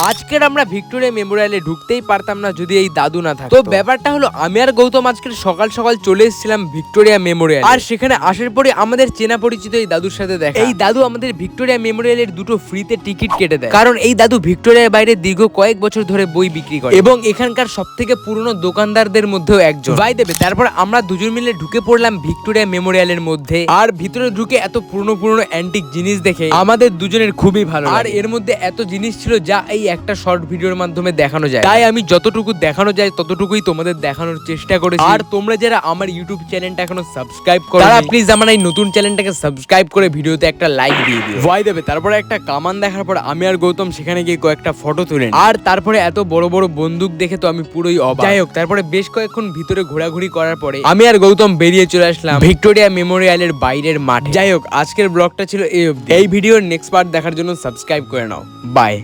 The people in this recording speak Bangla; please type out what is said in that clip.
আজকের আমরা ভিক্টোরিয়া মেমোরিয়ালে ঢুকতেই পারতাম না যদি এই দাদু না থাকতো। তো ব্যাপারটা হলো আমি আর গৌতম আজকের সকাল সকাল চলে এসেছিলাম ভিক্টোরিয়া মেমোরিয়াল, আর সেখানে আসার পরে আমাদের চেনা পরিচিত এই দাদুর সাথে দেখা। এই দাদু আমাদের ভিক্টোরিয়া মেমোরিয়ালের দুটো ফ্রিতে টিকিট কেটে দেয়, কারণ এই দাদু ভিক্টোরিয়ার বাইরে দীর্ঘ কয়েক বছর ধরে বই বিক্রি করে এবং এখানকার সব থেকে পুরনো দোকানদারদের মধ্যেও একজন। ভাই দেবে তারপর আমরা দুজন মিলে ঢুকে পড়লাম ভিক্টোরিয়া মেমোরিয়ালের মধ্যে, আর ভিতরে ঢুকে এত পুরনো পুরনো অ্যান্টিক জিনিস দেখে আমাদের দুজনের খুবই ভালো। আর এর মধ্যে এত জিনিস ছিল যা এই একটা শর্ট ভিডিওর মাধ্যমে দেখানো যায়, তাই আমি যতটুকু দেখানো যায় ততটুকুই তোমাদের দেখানোর চেষ্টা করেছি। আর তোমরা যারা আমার ইউটিউব চ্যানেলটা এখনো সাবস্ক্রাইব করো তারা প্লিজ আমার এই নতুন চ্যানেলটাকে সাবস্ক্রাইব করে ভিডিওতে একটা লাইক দিয়ে দিও। ভাই দেবে তারপরে একটা কামান দেখার পর আমি আর গৌতম সেখানে গিয়ে কয়েকটা ফটো তুলে নিই। আর তারপরে এত বড় বড় বন্দুক দেখে তো আমি পুরোই অবাক। যাই হোক, তারপরে বেশ কয়েকক্ষণ ভিতরে ঘোরাঘুরি করার পরে আমি আর গৌতম বেরিয়ে চলে আসলাম ভিক্টোরিয়া মেমোরিয়ালের বাইরের মাঠে। যাই হোক, আজকের ব্লগটা ছিল এই অবধি। এই ভিডিওর নেক্সট পার্ট দেখার জন্য সাবস্ক্রাইব করে নাও। বাই।